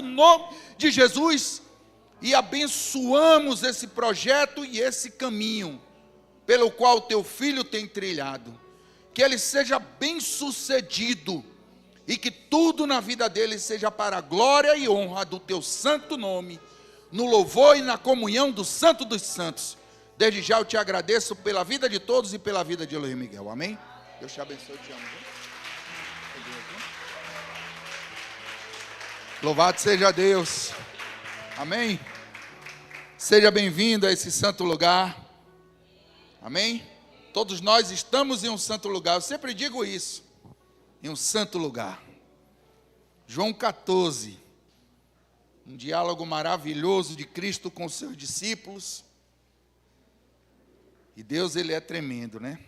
no nome de Jesus e abençoamos esse projeto e esse caminho pelo qual teu filho tem trilhado. Que ele seja bem sucedido e que tudo na vida dele seja para a glória e honra do teu santo nome, no louvor e na comunhão do Santo dos Santos. Desde já eu te agradeço pela vida de todos e pela vida de Elohim Miguel. Amém? Deus te abençoe, eu te amo. Louvado seja Deus. Amém? Seja bem-vindo a esse santo lugar. Amém? Todos nós estamos em um santo lugar. Eu sempre digo isso. Em um santo lugar. João 14. Um diálogo maravilhoso de Cristo com os seus discípulos. E Deus, ele é tremendo, né?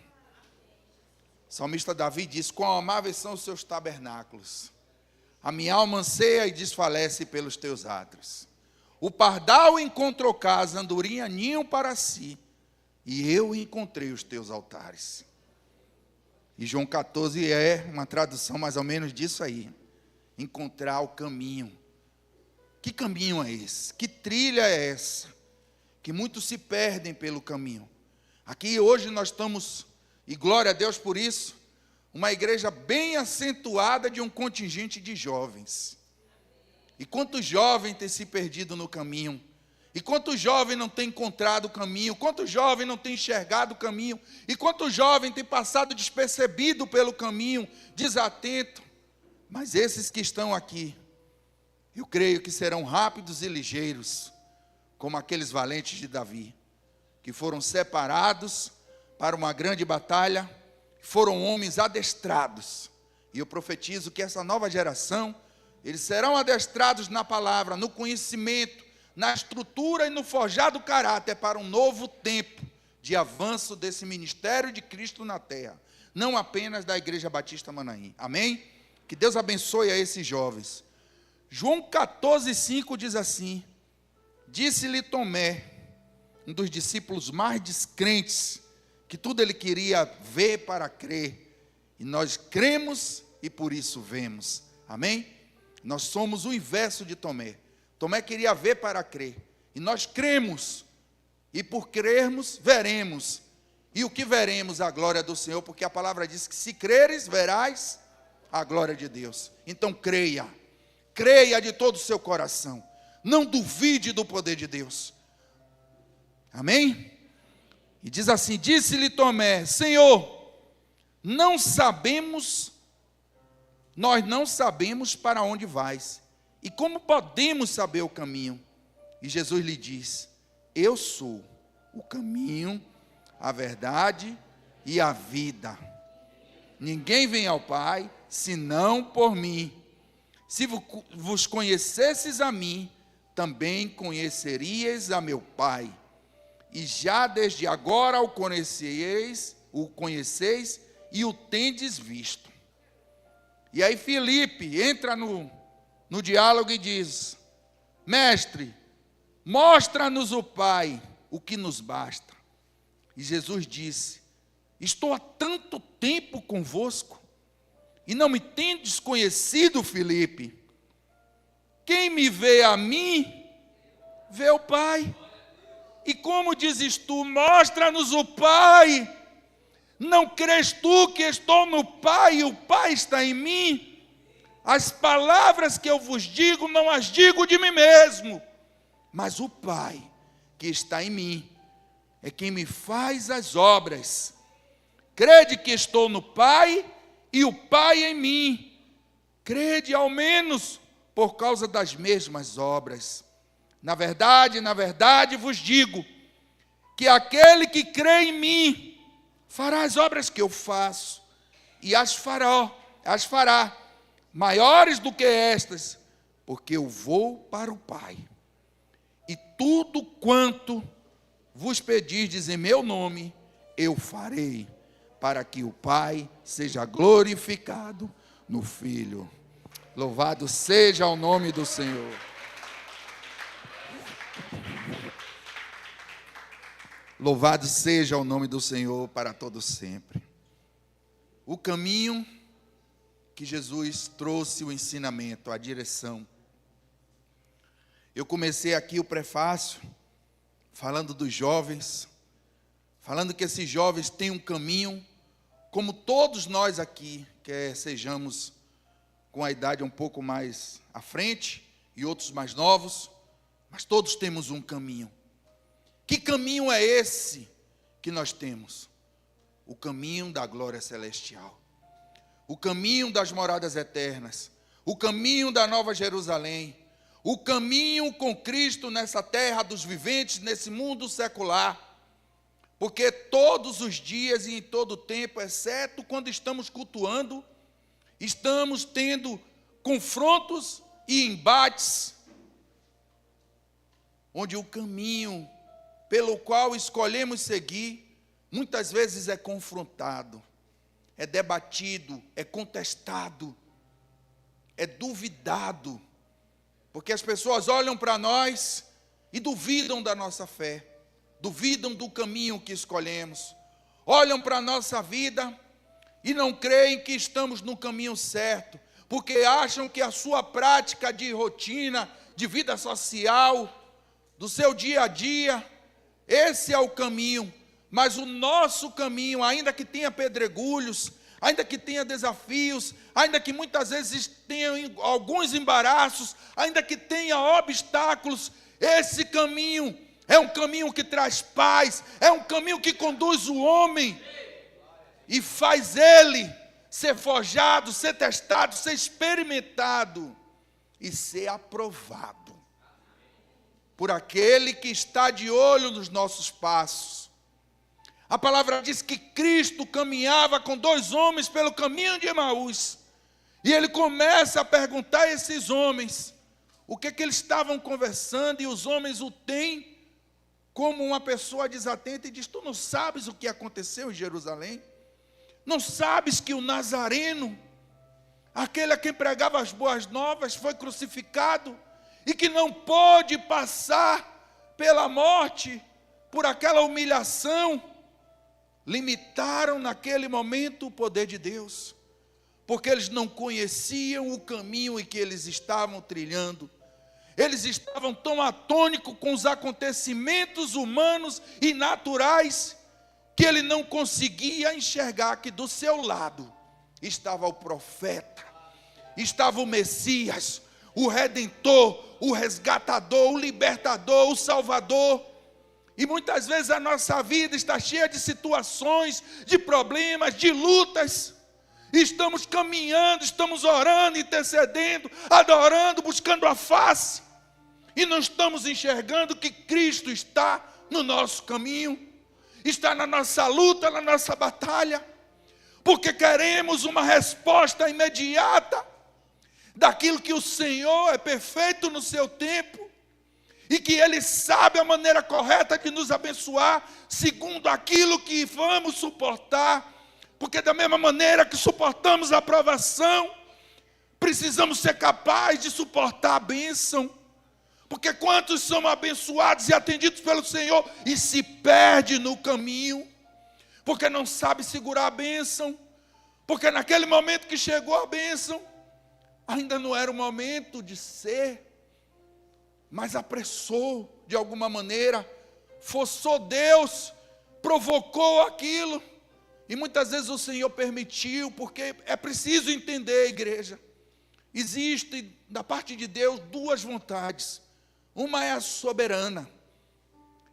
O salmista Davi diz: quão amáveis são os seus tabernáculos. A minha alma anseia e desfalece pelos teus átrios. O pardal encontrou casa, andorinha ninho para si, e eu encontrei os teus altares. E João 14 é uma tradução mais ou menos disso aí. Encontrar o caminho. Que caminho é esse? Que trilha é essa? Que muitos se perdem pelo caminho. Aqui hoje nós estamos, e glória a Deus por isso, uma igreja bem acentuada de um contingente de jovens. E quantos jovens têm se perdido no caminho? E quantos jovens não têm encontrado o caminho? Quantos jovens não têm enxergado o caminho? E quantos jovens têm passado despercebido pelo caminho, desatento? Mas esses que estão aqui, eu creio que serão rápidos e ligeiros, como aqueles valentes de Davi, que foram separados para uma grande batalha, foram homens adestrados. E eu profetizo que essa nova geração, eles serão adestrados na palavra, no conhecimento, na estrutura e no forjado caráter para um novo tempo de avanço desse ministério de Cristo na terra, não apenas da Igreja Batista Manaim. Amém? Que Deus abençoe a esses jovens. João 14,5 diz assim: disse-lhe Tomé, um dos discípulos mais descrentes, que tudo ele queria ver para crer, e nós cremos e por isso vemos. Amém? Nós somos o inverso de Tomé. Tomé queria ver para crer, e nós cremos, e por crermos, veremos. E o que veremos? A glória do Senhor, porque a palavra diz que se creres, verás a glória de Deus. Então creia, creia de todo o seu coração, não duvide do poder de Deus. Amém? E diz assim: disse-lhe Tomé, Senhor, nós não sabemos para onde vais, e como podemos saber o caminho? E Jesus lhe diz: eu sou o caminho, a verdade e a vida. Ninguém vem ao Pai, senão por mim. Se vos conhecesses a mim, também conheceríeis a meu Pai. E já desde agora o conheceis e o tendes visto. E aí Filipe entra no diálogo e diz: mestre, mostra-nos o Pai, o que nos basta. E Jesus disse: estou há tanto tempo convosco, e não me tendes conhecido, Filipe. Quem me vê a mim, vê o Pai. E como dizes tu, mostra-nos o Pai? Não crês tu que estou no Pai e o Pai está em mim? As palavras que eu vos digo, não as digo de mim mesmo, mas o Pai que está em mim é quem me faz as obras. Crede que estou no Pai e o Pai em mim. Crede ao menos por causa das mesmas obras. Na verdade vos digo, que aquele que crê em mim, fará as obras que eu faço, e as fará, maiores do que estas, porque eu vou para o Pai. E tudo quanto vos pedirdes em meu nome, eu farei, para que o Pai seja glorificado no Filho. Louvado seja o nome do Senhor. Louvado seja o nome do Senhor para todo sempre. O caminho que Jesus trouxe, o ensinamento, a direção. Eu comecei aqui o prefácio falando dos jovens, falando que esses jovens têm um caminho, como todos nós aqui, quer sejamos com a idade um pouco mais à frente e outros mais novos, mas todos temos um caminho. Que caminho é esse que nós temos? O caminho da glória celestial, o caminho das moradas eternas, o caminho da Nova Jerusalém, o caminho com Cristo nessa terra dos viventes, nesse mundo secular. Porque todos os dias e em todo o tempo, exceto quando estamos cultuando, estamos tendo confrontos e embates, onde o caminho pelo qual escolhemos seguir, muitas vezes é confrontado, é debatido, é contestado, é duvidado, porque as pessoas olham para nós e duvidam da nossa fé, duvidam do caminho que escolhemos, olham para a nossa vida e não creem que estamos no caminho certo, porque acham que a sua prática de rotina, de vida social, do seu dia a dia, esse é o caminho. Mas o nosso caminho, ainda que tenha pedregulhos, ainda que tenha desafios, ainda que muitas vezes tenha alguns embaraços, ainda que tenha obstáculos, esse caminho é um caminho que traz paz, é um caminho que conduz o homem e faz ele ser forjado, ser testado, ser experimentado e ser aprovado por aquele que está de olho nos nossos passos. A palavra diz que Cristo caminhava com dois homens pelo caminho de Emaús, e ele começa a perguntar a esses homens o que eles estavam conversando, e os homens o têm como uma pessoa desatenta e diz: tu não sabes o que aconteceu em Jerusalém? Não sabes que o Nazareno, aquele a quem pregava as boas novas, foi crucificado e que não pôde passar pela morte, por aquela humilhação? Limitaram naquele momento o poder de Deus, porque eles não conheciam o caminho em que eles estavam trilhando. Eles estavam tão atônicos com os acontecimentos humanos e naturais, que ele não conseguia enxergar que do seu lado estava o profeta, estava o Messias, o Redentor, o resgatador, o libertador, o Salvador. E muitas vezes a nossa vida está cheia de situações, de problemas, de lutas. Estamos caminhando, estamos orando, intercedendo, adorando, buscando a face, e não estamos enxergando que Cristo está no nosso caminho, está na nossa luta, na nossa batalha, porque queremos uma resposta imediata daquilo que o Senhor é perfeito no seu tempo, e que Ele sabe a maneira correta de nos abençoar, segundo aquilo que vamos suportar. Porque da mesma maneira que suportamos a provação, precisamos ser capazes de suportar a bênção. Porque quantos são abençoados e atendidos pelo Senhor e se perde no caminho, porque não sabe segurar a bênção, porque naquele momento que chegou a bênção, ainda não era o momento de ser, mas apressou de alguma maneira, forçou Deus, provocou aquilo. E muitas vezes o Senhor permitiu, porque é preciso entender, igreja. Existe da parte de Deus duas vontades. Uma é a soberana.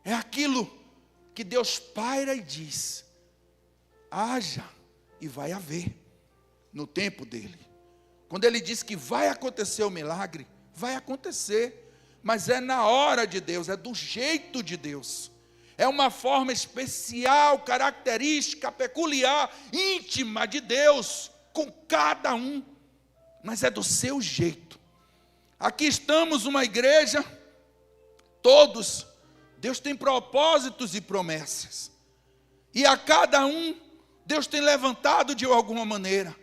É aquilo que Deus paira e diz: haja e vai haver no tempo dele. Quando ele diz que vai acontecer o milagre, vai acontecer. Mas é na hora de Deus, é do jeito de Deus. É uma forma especial, característica, peculiar, íntima de Deus, com cada um. Mas é do seu jeito. Aqui estamos uma igreja, todos, Deus tem propósitos e promessas. E a cada um, Deus tem levantado de alguma maneira.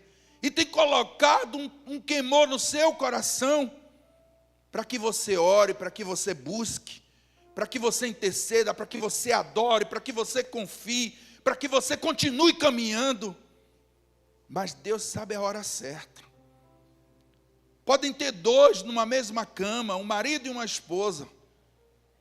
E tem colocado um queimor no seu coração, para que você ore, para que você busque, para que você interceda, para que você adore, para que você confie, para que você continue caminhando. Mas Deus sabe a hora certa. Podem ter dois numa mesma cama, um marido e uma esposa.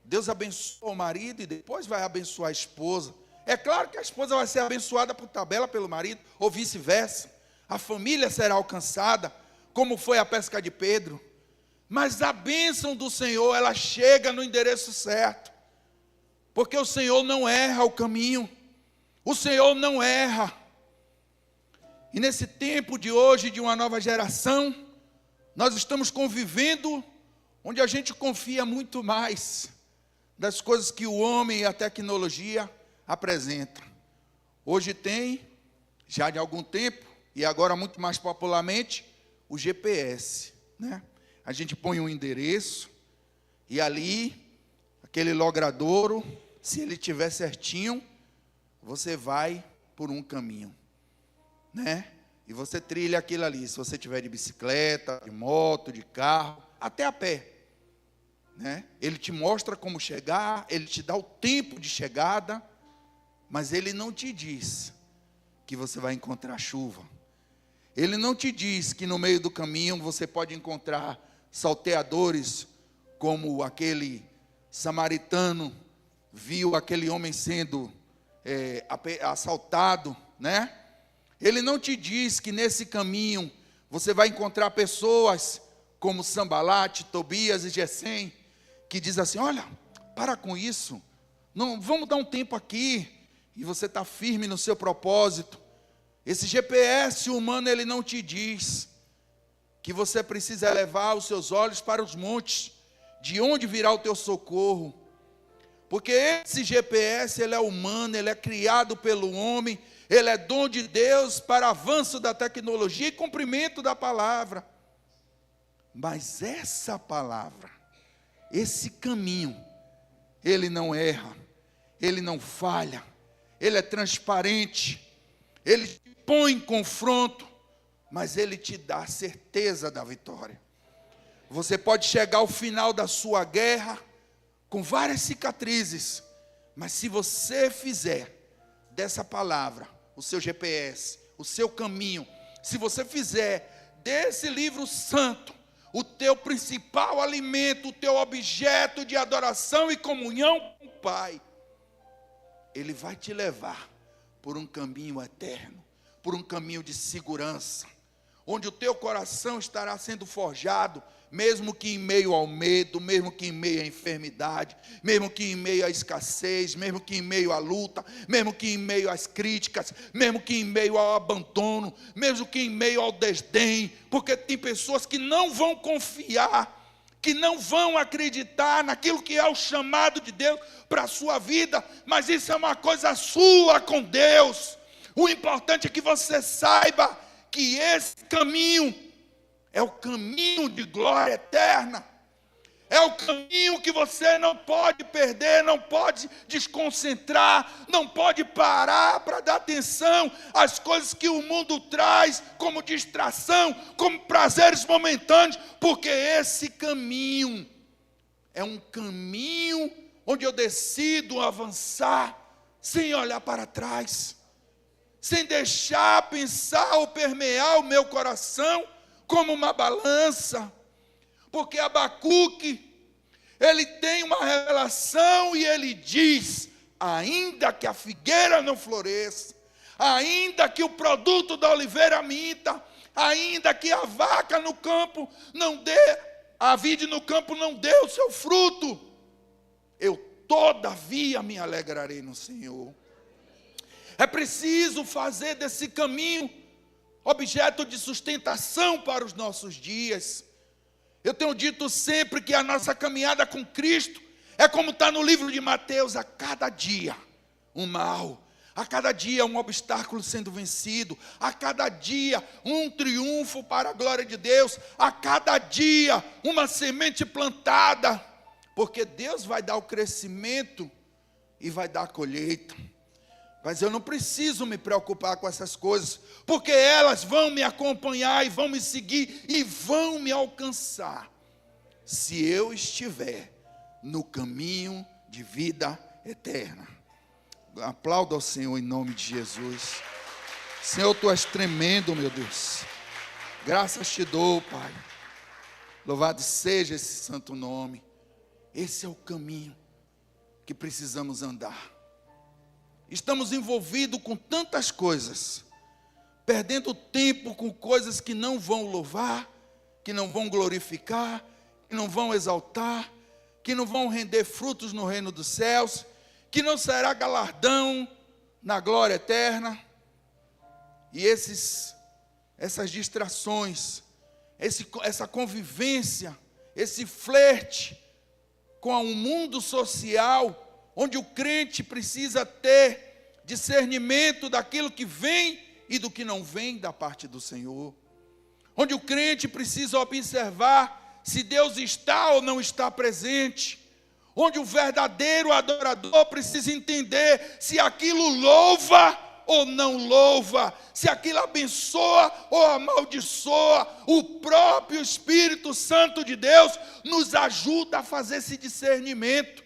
Deus abençoa o marido e depois vai abençoar a esposa. É claro que a esposa vai ser abençoada por tabela pelo marido, ou vice-versa. A família será alcançada, como foi a pesca de Pedro. Mas a bênção do Senhor, ela chega no endereço certo. Porque o Senhor não erra o caminho. O Senhor não erra. E nesse tempo de hoje, de uma nova geração, nós estamos convivendo onde a gente confia muito mais das coisas que o homem e a tecnologia apresentam. Hoje tem, já de algum tempo, e agora muito mais popularmente, o GPS, né? A gente põe um endereço e ali, aquele logradouro, se ele estiver certinho, você vai por um caminho, né? E você trilha aquilo ali, se você tiver de bicicleta, de moto, de carro, até a pé, né? Ele te mostra como chegar, ele te dá o tempo de chegada, mas ele não te diz que você vai encontrar chuva. Ele não te diz que no meio do caminho você pode encontrar salteadores, como aquele samaritano viu aquele homem sendo assaltado, né? Ele não te diz que nesse caminho você vai encontrar pessoas como Sambalate, Tobias e Gesem, que diz assim: olha, para com isso, não, vamos dar um tempo aqui, e você está firme no seu propósito. Esse GPS humano, ele não te diz que você precisa levar os seus olhos para os montes, de onde virá o teu socorro. Porque esse GPS, ele é humano, ele é criado pelo homem, ele é dom de Deus para avanço da tecnologia e cumprimento da palavra. Mas essa palavra, esse caminho, ele não erra, ele não falha, ele é transparente, ele te põe em confronto, mas ele te dá a certeza da vitória. Você pode chegar ao final da sua guerra com várias cicatrizes, mas se você fizer dessa palavra o seu GPS, o seu caminho, se você fizer desse livro santo o teu principal alimento, o teu objeto de adoração e comunhão com o Pai, ele vai te levar por um caminho eterno, por um caminho de segurança, onde o teu coração estará sendo forjado, mesmo que em meio ao medo, mesmo que em meio à enfermidade, mesmo que em meio à escassez, mesmo que em meio à luta, mesmo que em meio às críticas, mesmo que em meio ao abandono, mesmo que em meio ao desdém, porque tem pessoas que não vão confiar, que não vão acreditar naquilo que é o chamado de Deus para a sua vida, mas isso é uma coisa sua com Deus. O importante é que você saiba que esse caminho é o caminho de glória eterna. É o caminho que você não pode perder, não pode desconcentrar, não pode parar para dar atenção às coisas que o mundo traz como distração, como prazeres momentâneos, porque esse caminho é um caminho onde eu decido avançar sem olhar para trás, sem deixar pensar ou permear o meu coração como uma balança. Porque Abacuque, ele tem uma revelação e ele diz: ainda que a figueira não floresça, ainda que o produto da oliveira minta, ainda que a vaca no campo não dê, a vide no campo não dê o seu fruto, eu todavia me alegrarei no Senhor. É preciso fazer desse caminho objeto de sustentação para os nossos dias. Eu tenho dito sempre que a nossa caminhada com Cristo é como está no livro de Mateus: a cada dia um mal, a cada dia um obstáculo sendo vencido, a cada dia um triunfo para a glória de Deus, a cada dia uma semente plantada, porque Deus vai dar o crescimento e vai dar a colheita. Mas eu não preciso me preocupar com essas coisas, porque elas vão me acompanhar e vão me seguir e vão me alcançar, se eu estiver no caminho de vida eterna. Aplauda ao Senhor em nome de Jesus. Senhor, Tu és tremendo, meu Deus. Graças te dou, Pai. Louvado seja esse santo nome. Esse é o caminho que precisamos andar. Estamos envolvidos com tantas coisas, perdendo tempo com coisas que não vão louvar, que não vão glorificar, que não vão exaltar, que não vão render frutos no reino dos céus, que não será galardão na glória eterna. E essas distrações, essa convivência, esse flerte com um mundo social, onde o crente precisa ter discernimento daquilo que vem e do que não vem da parte do Senhor, onde o crente precisa observar se Deus está ou não está presente, onde o verdadeiro adorador precisa entender se aquilo louva ou não louva, se aquilo abençoa ou amaldiçoa. O próprio Espírito Santo de Deus nos ajuda a fazer esse discernimento,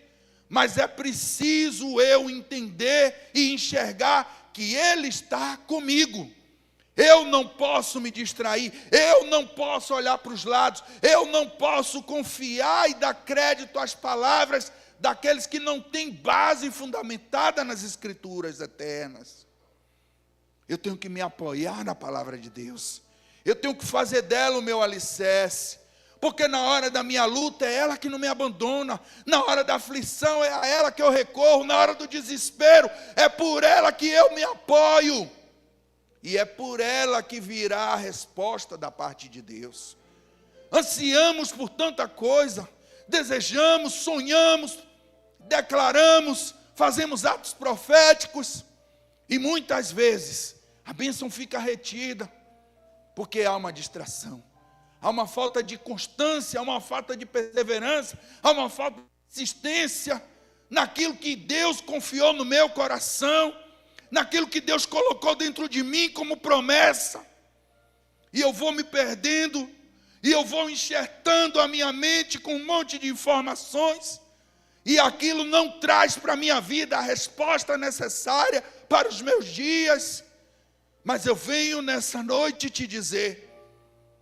mas é preciso eu entender e enxergar que Ele está comigo. Eu não posso me distrair, eu não posso olhar para os lados, eu não posso confiar e dar crédito às palavras daqueles que não têm base fundamentada nas Escrituras eternas. Eu tenho que me apoiar na palavra de Deus, eu tenho que fazer dela o meu alicerce, porque na hora da minha luta é ela que não me abandona, na hora da aflição é a ela que eu recorro, na hora do desespero é por ela que eu me apoio. E é por ela que virá a resposta da parte de Deus. Ansiamos por tanta coisa, desejamos, sonhamos, declaramos, fazemos atos proféticos, e muitas vezes a bênção fica retida, porque há uma distração, há uma falta de constância, há uma falta de perseverança, há uma falta de insistência naquilo que Deus confiou no meu coração, naquilo que Deus colocou dentro de mim como promessa, e eu vou me perdendo, e eu vou enxertando a minha mente com um monte de informações, e aquilo não traz para a minha vida a resposta necessária para os meus dias. Mas eu venho nessa noite te dizer,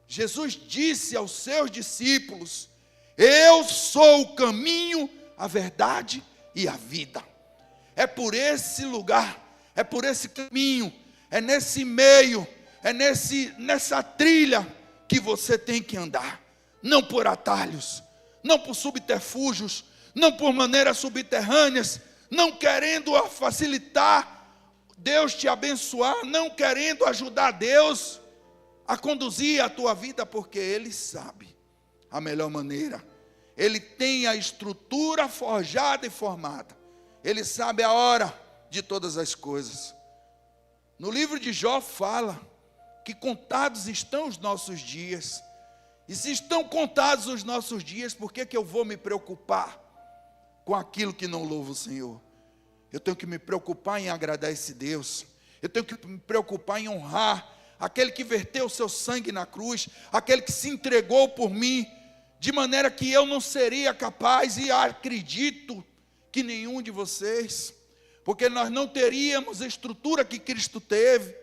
Jesus disse aos seus discípulos: eu sou o caminho, a verdade e a vida. É por esse lugar, é por esse caminho, é nesse meio, é nessa trilha que você tem que andar. Não por atalhos, não por subterfúgios, não por maneiras subterrâneas, não querendo facilitar Deus te abençoar, não querendo ajudar Deus a conduzir a tua vida, porque Ele sabe a melhor maneira. Ele tem a estrutura forjada e formada. Ele sabe a hora de todas as coisas. No livro de Jó fala que contados estão os nossos dias. E se estão contados os nossos dias, por que eu vou me preocupar com aquilo que não louva o Senhor? Eu tenho que me preocupar em agradar esse Deus. Eu tenho que me preocupar em honrar aquele que verteu o seu sangue na cruz, aquele que se entregou por mim, de maneira que eu não seria capaz, e acredito que nenhum de vocês, porque nós não teríamos a estrutura que Cristo teve,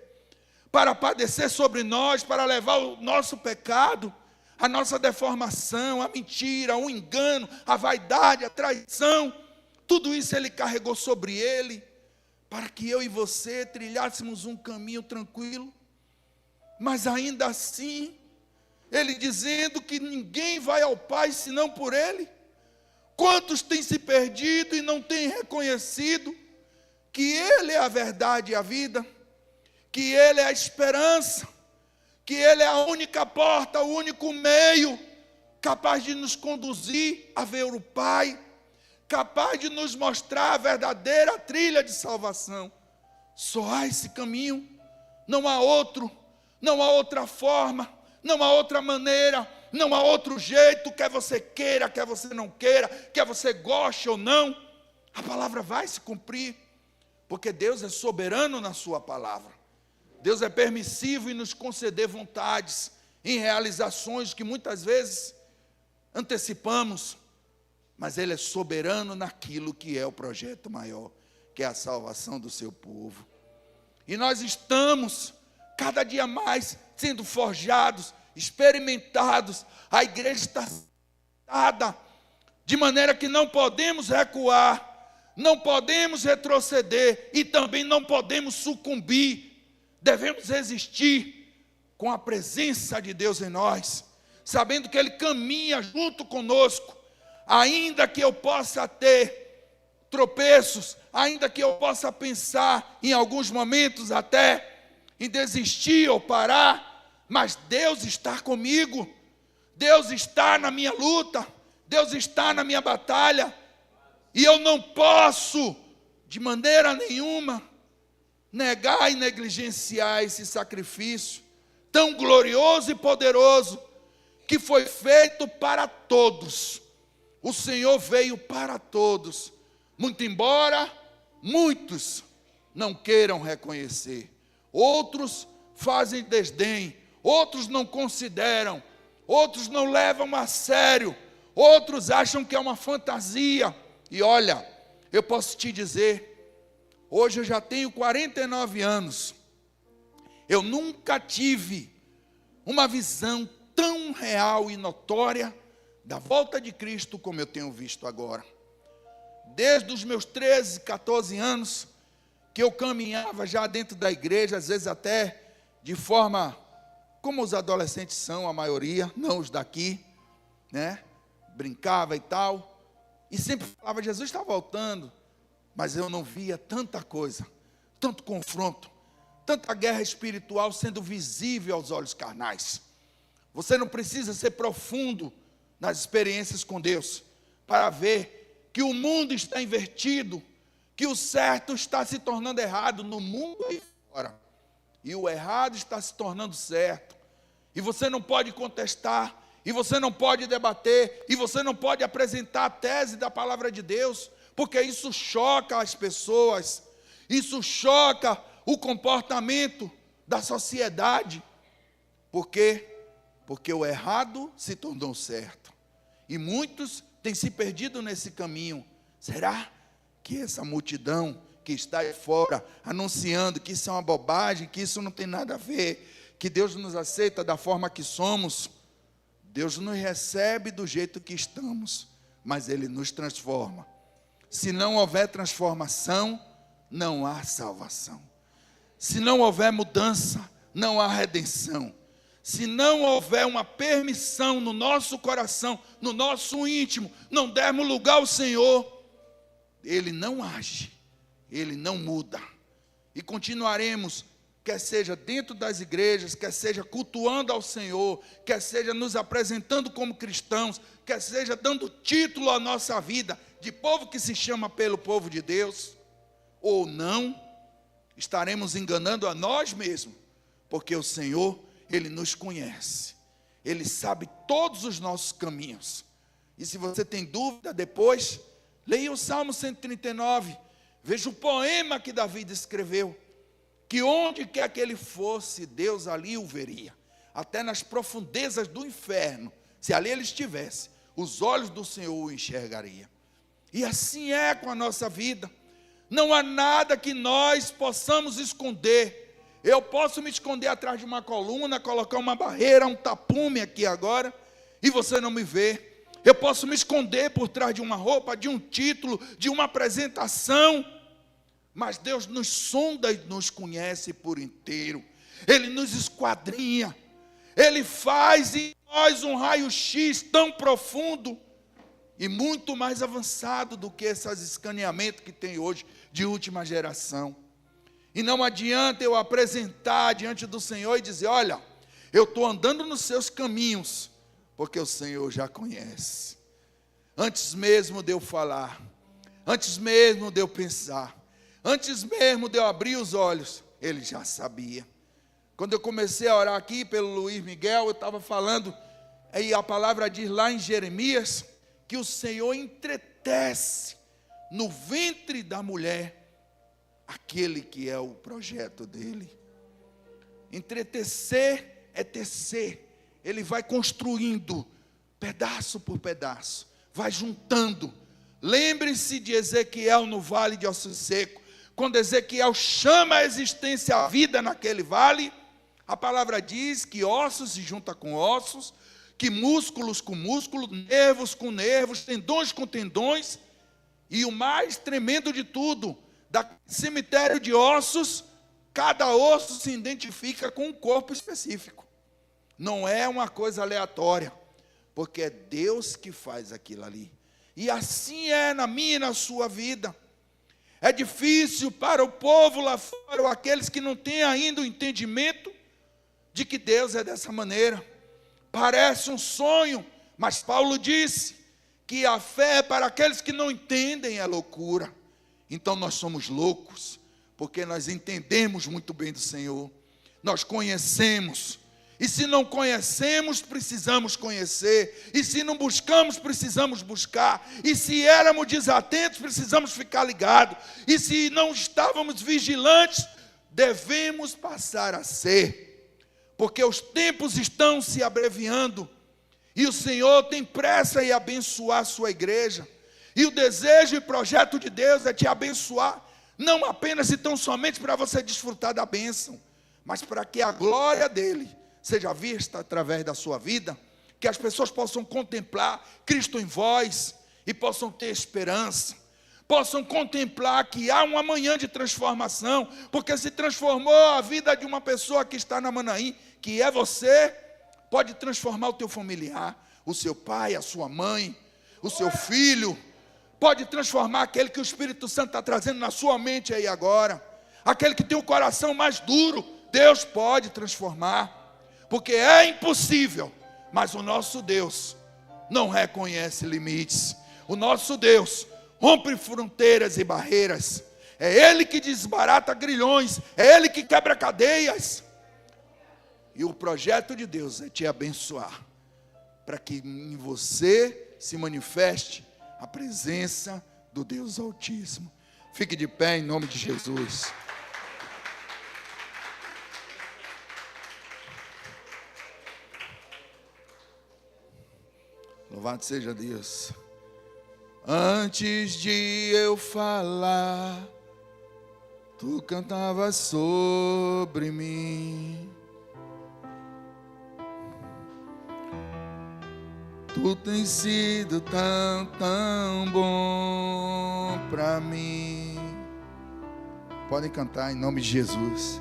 para padecer sobre nós, para levar o nosso pecado, a nossa deformação, a mentira, o engano, a vaidade, a traição, tudo isso Ele carregou sobre Ele, para que eu e você trilhássemos um caminho tranquilo. Mas ainda assim, Ele dizendo que ninguém vai ao Pai senão por Ele. Quantos têm se perdido e não têm reconhecido que Ele é a verdade e a vida, que Ele é a esperança, que Ele é a única porta, o único meio capaz de nos conduzir a ver o Pai, capaz de nos mostrar a verdadeira trilha de salvação. Só há esse caminho, não há outro, não há outra forma, não há outra maneira, não há outro jeito, quer você queira, quer você não queira, quer você goste ou não, a palavra vai se cumprir, porque Deus é soberano na sua palavra. Deus é permissivo em nos conceder vontades, em realizações que muitas vezes antecipamos, mas Ele é soberano naquilo que é o projeto maior, que é a salvação do seu povo. E nós estamos cada dia mais sendo forjados experimentados. A igreja está sentada, de maneira que não podemos recuar, não podemos retroceder e também não podemos sucumbir. Devemos resistir com a presença de Deus em nós, sabendo que Ele caminha junto conosco, ainda que eu possa ter tropeços, ainda que eu possa pensar em alguns momentos até em desistir ou parar, mas Deus está comigo, Deus está na minha luta, Deus está na minha batalha, e eu não posso, de maneira nenhuma, negar e negligenciar esse sacrifício tão glorioso e poderoso, que foi feito para todos. O Senhor veio para todos, muito embora muitos não queiram reconhecer, outros fazem desdém, outros não consideram, outros não levam a sério, outros acham que é uma fantasia. E olha, eu posso te dizer, hoje eu já tenho 49 anos, eu nunca tive uma visão tão real e notória da volta de Cristo como eu tenho visto agora. Desde os meus 13, 14 anos, que eu caminhava já dentro da igreja, às vezes até de forma, como os adolescentes são, a maioria, não os daqui, né? Brincava e tal, e sempre falava, Jesus está voltando, mas eu não via tanta coisa, tanto confronto, tanta guerra espiritual sendo visível aos olhos carnais. Você não precisa ser profundo nas experiências com Deus para ver que o mundo está invertido, que o certo está se tornando errado no mundo e fora, e o errado está se tornando certo, e você não pode contestar, e você não pode debater, e você não pode apresentar a tese da palavra de Deus, porque isso choca as pessoas, isso choca o comportamento da sociedade. Por quê? Porque o errado se tornou certo, e muitos têm se perdido nesse caminho. Será que essa multidão que está aí fora, anunciando que isso é uma bobagem, que isso não tem nada a ver, que Deus nos aceita da forma que somos, Deus nos recebe do jeito que estamos, mas Ele nos transforma. Se não houver transformação, não há salvação. Se não houver mudança, não há redenção. Se não houver uma permissão no nosso coração, no nosso íntimo, não dermos lugar ao Senhor, Ele não age, Ele não muda. E continuaremos, quer seja dentro das igrejas, quer seja cultuando ao Senhor, quer seja nos apresentando como cristãos, quer seja dando título à nossa vida, de povo que se chama pelo povo de Deus, ou não, estaremos enganando a nós mesmos, porque o Senhor, Ele nos conhece, Ele sabe todos os nossos caminhos. E se você tem dúvida depois, leia o Salmo 139, veja o poema que Davi escreveu, que onde quer que ele fosse, Deus ali o veria, até nas profundezas do inferno, se ali ele estivesse, os olhos do Senhor o enxergaria. E assim é com a nossa vida, não há nada que nós possamos esconder. Eu posso me esconder atrás de uma coluna, colocar uma barreira, um tapume aqui agora, e você não me vê. Eu posso me esconder por trás de uma roupa, de um título, de uma apresentação, mas Deus nos sonda e nos conhece por inteiro. Ele nos esquadrinha, Ele faz em nós um raio-x tão profundo e muito mais avançado do que esses escaneamentos que tem hoje de última geração. E não adianta eu apresentar diante do Senhor e dizer, olha, eu estou andando nos seus caminhos, porque o Senhor já conhece. Antes mesmo de eu falar, antes mesmo de eu pensar, antes mesmo de eu abrir os olhos, Ele já sabia. Quando eu comecei a orar aqui pelo Luiz Miguel, eu estava falando, aí a palavra diz lá em Jeremias, que o Senhor entretece no ventre da mulher aquele que é o projeto dele. Entretecer é tecer. Ele vai construindo, pedaço por pedaço, vai juntando. Lembre-se de Ezequiel no vale de Ossos Secos. Quando Ezequiel chama a existência, a vida naquele vale, A palavra diz que ossos se juntam com ossos, que músculos com músculos, nervos com nervos, tendões com tendões, e o mais tremendo de tudo, da cemitério de ossos, cada osso se identifica com um corpo específico. Não é uma coisa aleatória, porque é Deus que faz aquilo ali. E assim é na minha e na sua vida. É difícil para o povo lá fora, ou aqueles que não têm ainda o entendimento de que Deus é dessa maneira. Parece um sonho, mas Paulo disse que a fé para aqueles que não entendem é loucura. Então nós somos loucos, porque nós entendemos muito bem do Senhor. Nós conhecemos. E se não conhecemos, precisamos conhecer. E se não buscamos, precisamos buscar. E se éramos desatentos, precisamos ficar ligados. E se não estávamos vigilantes, devemos passar a ser. Porque os tempos estão se abreviando. E o Senhor tem pressa em abençoar a sua igreja. E o desejo e projeto de Deus é te abençoar. Não apenas e tão somente para você desfrutar da bênção, mas para que a glória dele seja vista através da sua vida, que as pessoas possam contemplar Cristo em vós e possam ter esperança, possam contemplar que há um amanhã de transformação, porque se transformou a vida de uma pessoa que está na Manaim, que é você, pode transformar o teu familiar, o seu pai, a sua mãe, o seu filho, pode transformar aquele que o Espírito Santo está trazendo na sua mente aí agora, aquele que tem o coração mais duro, Deus pode transformar, porque é impossível, mas o nosso Deus não reconhece limites. O nosso Deus rompe fronteiras e barreiras. É Ele que desbarata grilhões, é Ele que quebra cadeias. E o projeto de Deus é te abençoar, para que em você se manifeste a presença do Deus Altíssimo. Fique de pé em nome de Jesus. Louvado seja Deus. Antes de eu falar, tu cantavas sobre mim. Tu tens sido tão, tão bom para mim. Podem cantar em nome de Jesus.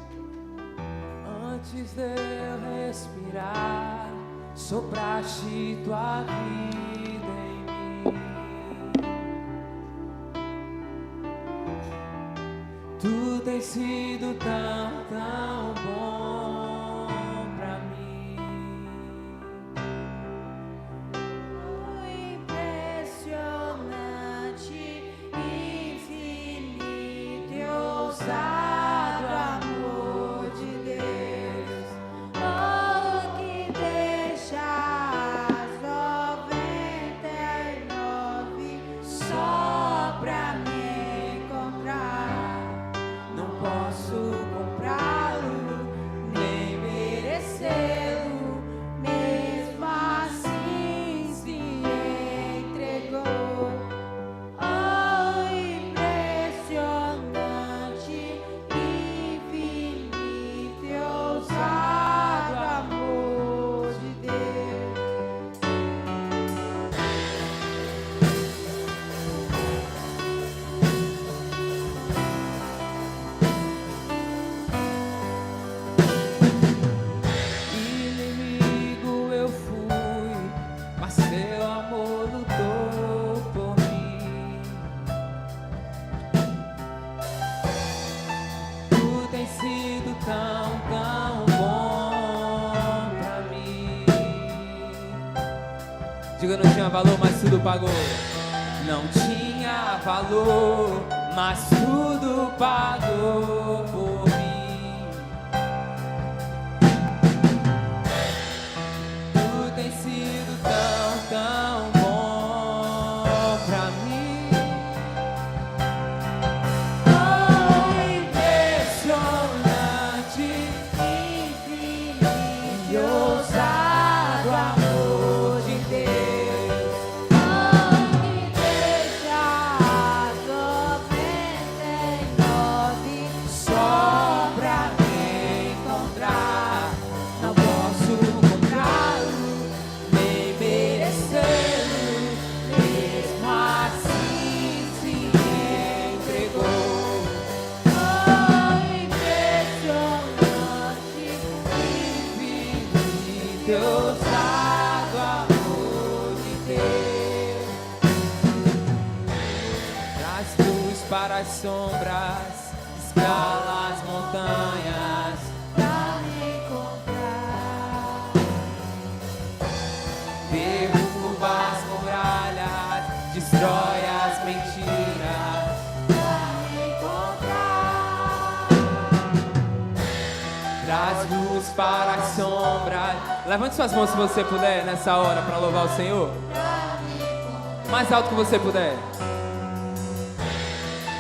Antes de eu respirar, sopraste tua vida em mim. Tu tens sido tão, tão bom pra mim. Impressionante, infinito e ousado amor de Deus. Oh, que deixa as 99 só pra me encontrar. Não posso comprá-lo, nem merecê-lo, mesmo assim se entregou. Oh, impressionante, infinito e ousado amor de Deus. Inimigo eu fui, mas teu amor lutou por mim. Tu tens sido tão, tão bom pra mim. Diga, não tinha valor, mas tudo pagou. Não tinha valor, mas tudo pagou por mim. Tu tens sido tão, tão bom pra mim. Oh, impressionante, infinito e ousado amor de Deus. Oh, que deixa as 99 só pra me encontrar. para as sombras, escala as montanhas pra me encontrar. derruba as muralhas, destrói as mentiras. Pra me encontrar. Traz luz para as sombras. Levante suas mãos se você puder nessa hora para louvar o Senhor. Mais alto que você puder.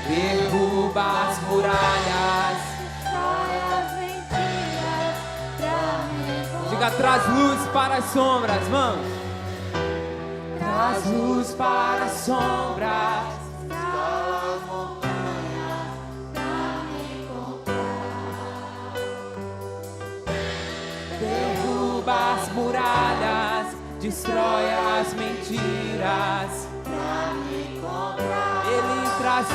Derruba as muralhas. Destrói as mentiras pra me encontrar. Diga, traz luz para as sombras, mano. Traz luz para as sombras. Escala as montanhas pra me encontrar. Derruba as muralhas. Destrói as mentiras. Pra me encontrar. Ele traz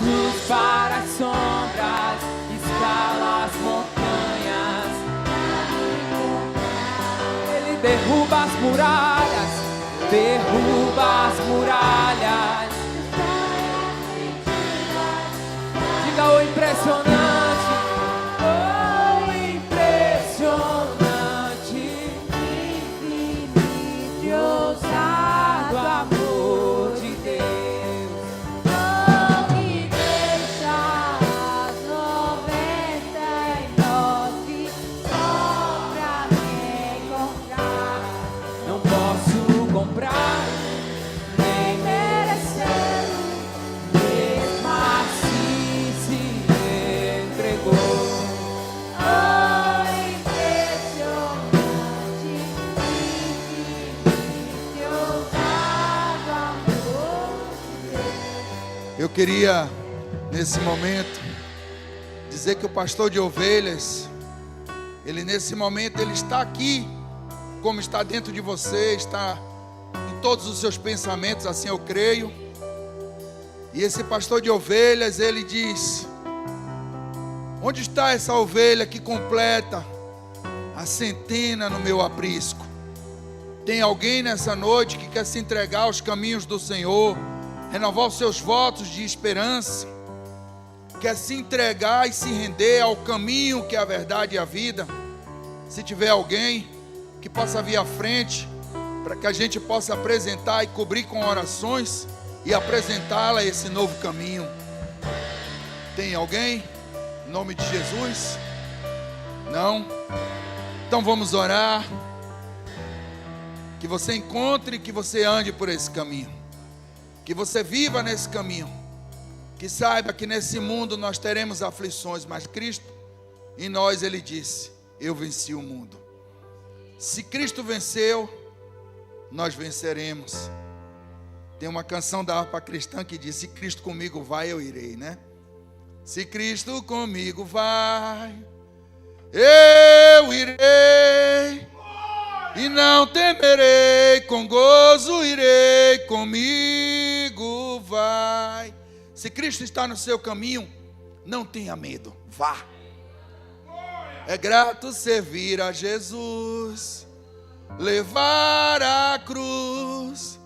luz para as sombras, escala as montanhas. Ele derruba as muralhas, derruba as muralhas. Diga o impressionante, o impressionante, Infinito e ousado amor de Deus. amor que deixa as 99 só pra me encontrar. Não posso comprar nem Merecer mesmo assim se entregou. o impressionante, infinito e ousado amor de Deus. Eu queria, nesse momento, dizer que o pastor de ovelhas, ele nesse momento, ele está aqui, como está dentro de você, está em todos os seus pensamentos, assim eu creio. E esse pastor de ovelhas, ele diz: onde está essa ovelha que completa a centena no meu aprisco? Tem alguém nessa noite que quer se entregar aos caminhos do Senhor, renovar os seus votos de esperança, quer se entregar e se render ao caminho que é a verdade e a vida? Se tiver alguém que possa vir à frente, para que a gente possa apresentar e cobrir com orações e apresentá-la a esse novo caminho. Tem alguém? Em nome de Jesus? Não? Então vamos orar. Que você encontre, que você ande por esse caminho, que você viva nesse caminho, que saiba que nesse mundo nós teremos aflições, mas Cristo em nós, Ele disse: eu venci o mundo. Se Cristo venceu, nós venceremos. Tem uma canção da harpa cristã que diz: se Cristo comigo vai, eu irei, né? Se Cristo comigo vai, eu irei, e não temerei, com gozo irei, comigo vai. Se Cristo está no seu caminho, não tenha medo, vá. É grato servir a Jesus, levar a cruz.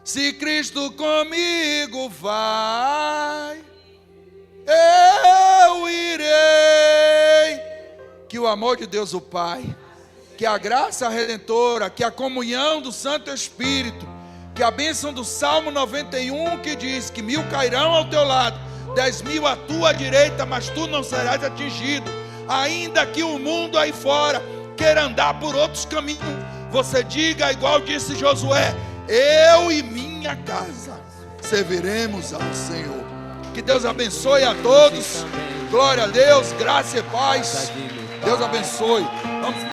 Se Cristo comigo vai, eu irei. Que o amor de Deus o Pai, que a graça redentora, que a comunhão do Santo Espírito, que a bênção do Salmo 91 que diz que 1000 cairão ao teu lado, 10.000 à tua direita, mas tu não serás atingido. Ainda que o mundo aí fora queira andar por outros caminhos, você diga igual disse Josué: eu e minha casa serviremos ao Senhor. Que Deus abençoe a todos. Glória a Deus, graça e paz. Deus abençoe. Vamos